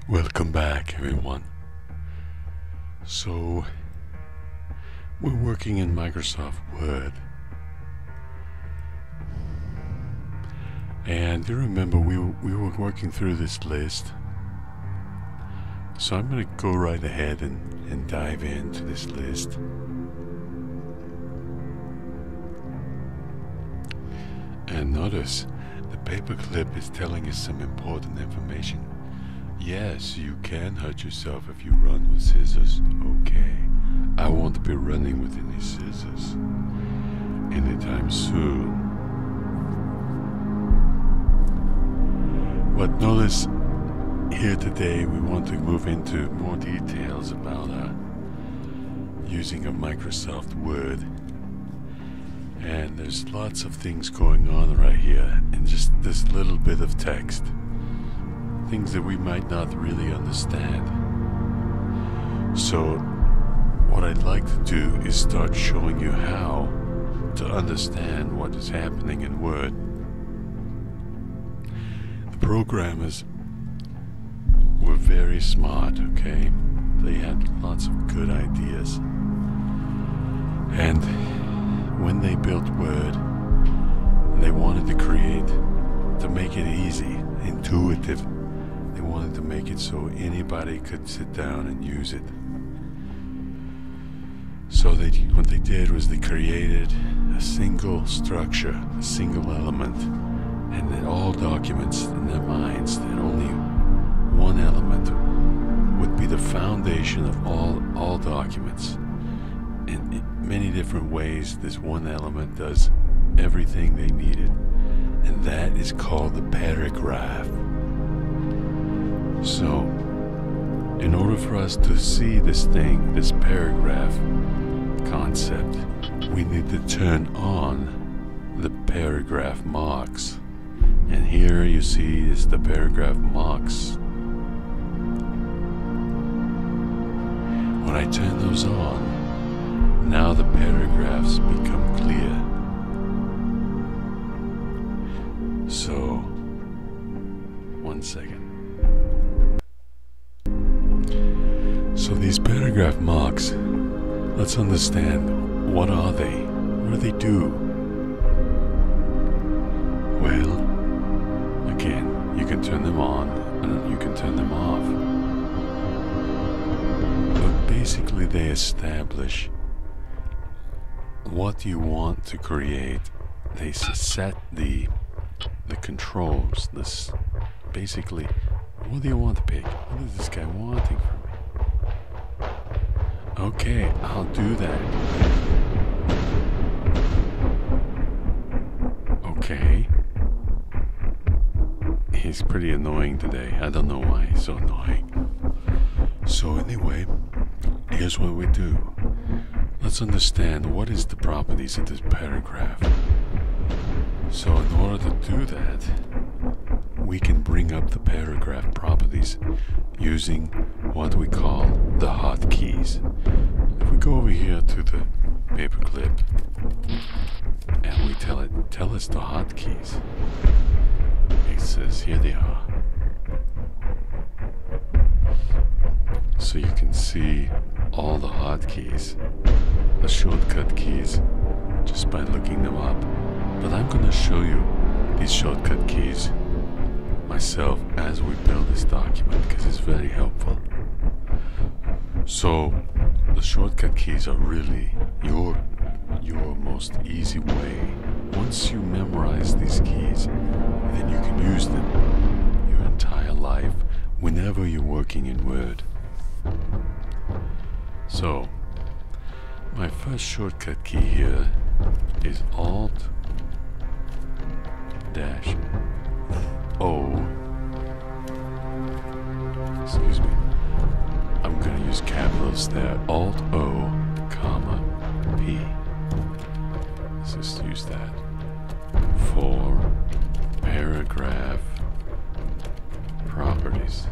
Welcome back, everyone. So, we're working in Microsoft Word. And you remember we were working through this list. So I'm going to go right ahead and dive into this list. And notice the paperclip is telling us some important information. Yes, you can hurt yourself if you run with scissors. Okay, I won't be running with any scissors anytime soon. But notice here today we want to move into more details about using a Microsoft Word. And there's lots of things going on right here in just this little bit of text. Things that we might not really understand. So what I'd like to do is start showing you how to understand what is happening in Word. The programmers were very smart, okay? They had lots of good ideas. And when they built Word, they wanted to make it easy, intuitive. They wanted to make it so anybody could sit down and use it. So what they did was they created a single structure, a single element, and that all documents in their minds, that only one element would be the foundation of all documents. In many different ways, this one element does everything they needed, and that is called the paragraph. So, in order for us to see this thing, this paragraph concept, we need to turn on the paragraph marks. And here you see is the paragraph marks. When I turn those on, now the paragraphs become clear. So, one second. So these paragraph marks, let's understand, what are they? What do they do? Well, again, you can turn them on and you can turn them off. But basically they establish what you want to create. They set the controls. This basically, what do you want to pick? What is this guy wanting from me? Okay, I'll do that. Okay. He's pretty annoying today. I don't know why he's so annoying. So anyway, here's what we do. Let's understand what is the properties of this paragraph. So in order to do that, we can bring up the paragraph properties using what we call the hotkeys. If we go over here to the paperclip and we tell us the hotkeys, it says here they are. So you can see all the hotkeys, the shortcut keys, just by looking them up. But I'm going to show you these shortcut keys myself as we build this document because it's very helpful. So the shortcut keys are really your most easy way. Once you memorize these keys, then you can use them your entire life whenever you're working in Word. So my first shortcut key here is Alt-O. Excuse me. I'm going to use capitals there. Alt-O, comma, P. Let's just use that for paragraph properties.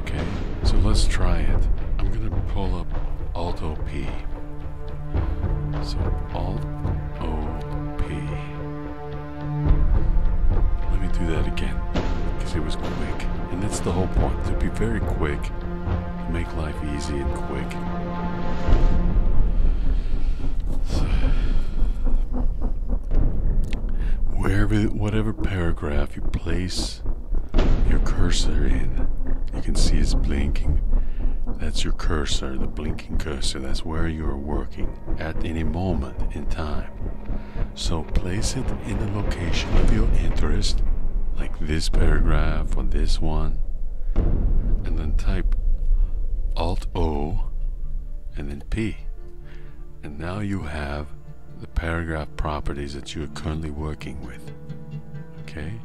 Okay, so let's try it. I'm going to pull up Alt-O-P. So Alt-O-P. Let me do that again, because it was quick. And that's the whole point, to be very quick, to make life easy and quick. So, whatever paragraph you place your cursor in, you can see it's blinking. That's your cursor, the blinking cursor. That's where you're working at any moment in time. So place it in the location of your interest, like this paragraph or this one, and then type Alt-O and then P. And now you have the paragraph properties that you're currently working with. Okay?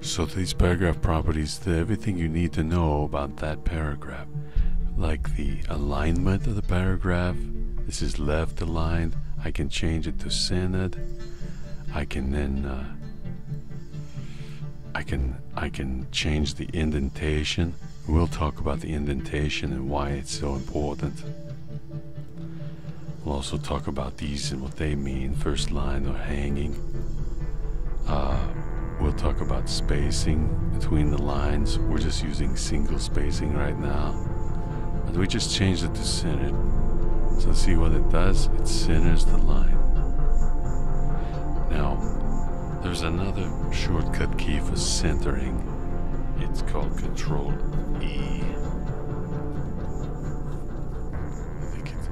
So these paragraph properties, everything you need to know about that paragraph, like the alignment of the paragraph. This is left aligned. I can change it to centered. I can then I can change the indentation. We'll talk about the indentation and why it's so important. We'll also talk about these and what they mean, first line or hanging. We'll talk about spacing between the lines. We're just using single spacing right now. But we just changed it to centered. So see what it does? It centers the line. Now, there's another shortcut key for centering. It's called Control E.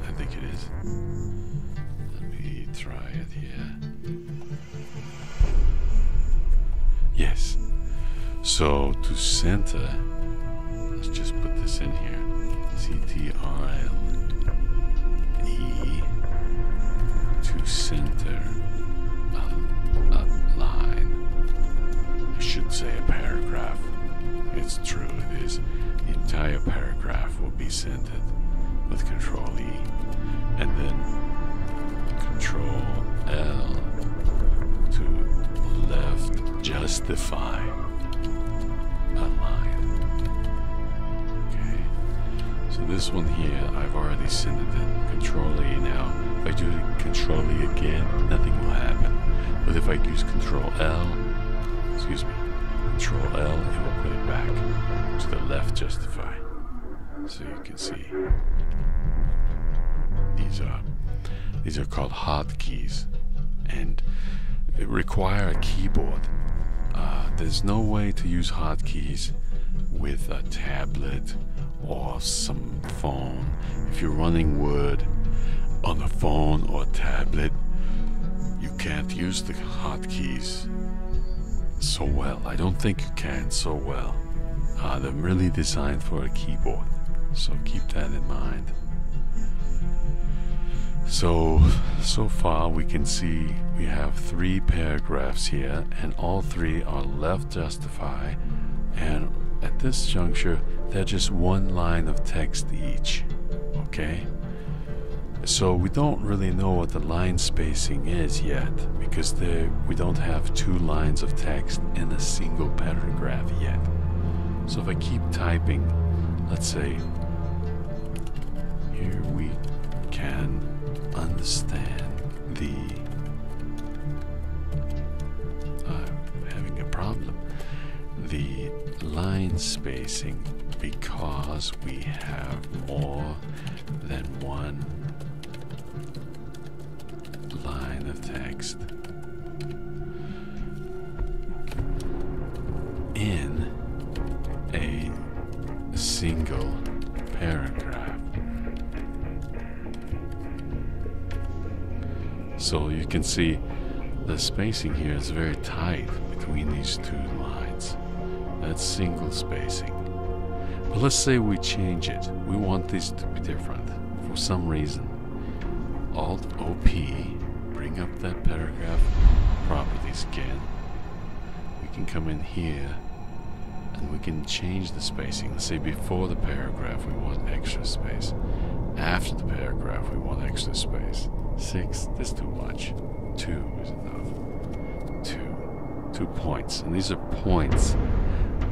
I think it is. Let me try it here. Yes. So to center, let's just put this in here. CTRL-E to center a line. I should say a paragraph. It's true, it is. The entire paragraph will be centered with Control E. And then Control L to left justify a line. Okay. So this one here, I've already centered it. Control E now. If I do Control E again, nothing will happen. But if I use Control L, Control L, it will put it back to the left justify. So you can see these are called hotkeys, and it require a keyboard. There's no way to use hotkeys with a tablet or some phone. If you're running Word on a phone or a tablet, you can't use the hotkeys so well. I don't think you can so well. They're really designed for a keyboard, so keep that in mind. So far we can see we have 3 paragraphs here, and all 3 are left justify, and at this juncture they're just one line of text each. Okay? So we don't really know what the line spacing is yet, because we don't have 2 lines of text in a single paragraph yet. So if I keep typing, let's say, here we can understand the having a problem, the line spacing, because we have more than one line of text in a single paragraph. So you can see the spacing here is very tight between these 2 lines. That's single spacing. But let's say we change it. We want this to be different for some reason. Alt-O-P, bring up that paragraph properties again. We can come in here and we can change the spacing. Let's say before the paragraph we want extra space. After the paragraph we want extra space. 6, that's too much. 2 is enough. 2 points. And these are points.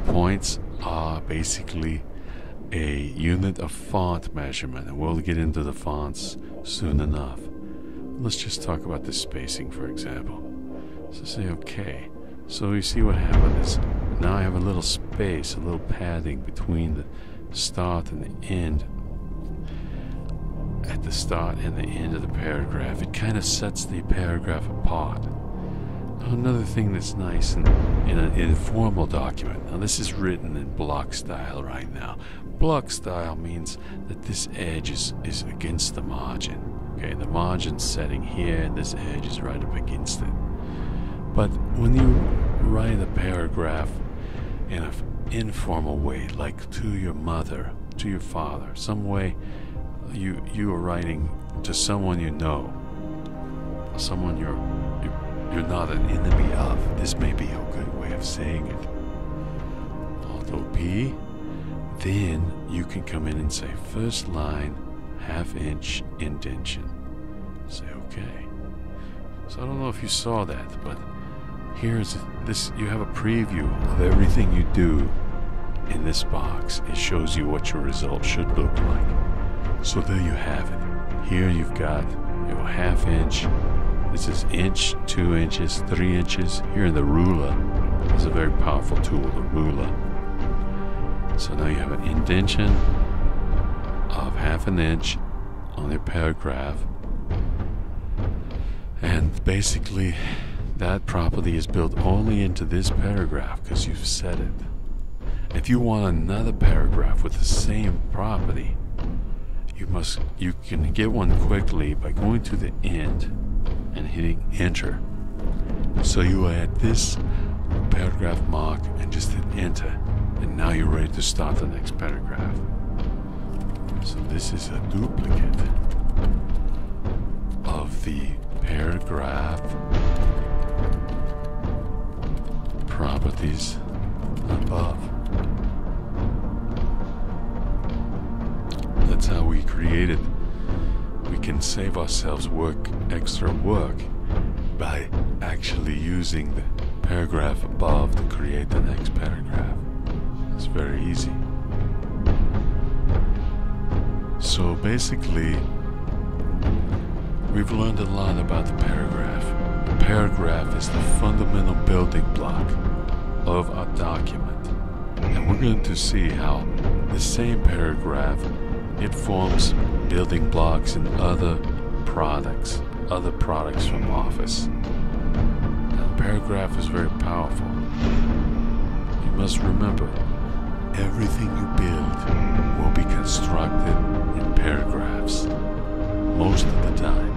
Points are basically a unit of font measurement, and we'll get into the fonts soon enough. Let's just talk about the spacing, for example. So say okay. So you see what happens. now I have a little space, a little padding between the start and the end. At the start and the end of the paragraph, it kind of sets the paragraph apart. Now, another thing that's nice in an informal document, now this is written in block style right now. Block style means that this edge is against the margin. Okay, the margin's setting here and this edge is right up against it. But when you write a paragraph in an informal way, like to your mother, to your father, some way you are writing to someone you know, someone you're not an enemy of. This may be a good way of saying it. Although P, then you can come in and say first line, half-inch indentation. Say okay. So I don't know if you saw that, but here's this. You have a preview of everything you do in this box. It shows you what your result should look like. So there you have it. Here you've got your half-inch. This is inch, 2 inches, 3 inches. Here in the ruler, this is a very powerful tool, the ruler. So now you have an indentation of half an inch on your paragraph, and basically that property is built only into this paragraph because you've set it. If you want another paragraph with the same property, you can get one quickly by going to the end and hitting enter. So you add this paragraph mark and just hit enter, and now you're ready to start the next paragraph. So this is a duplicate of the paragraph properties above. That's how we create it. We can save ourselves extra work by actually using the paragraph above to create the next paragraph. It's very easy. So basically, we've learned a lot about the paragraph. The paragraph is the fundamental building block of a document. And we're going to see how the same paragraph, it forms building blocks in other products from Office. Now, the paragraph is very powerful. You must remember, everything you build will be constructed in paragraphs most of the time.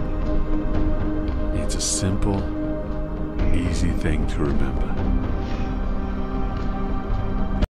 It's a simple, easy thing to remember.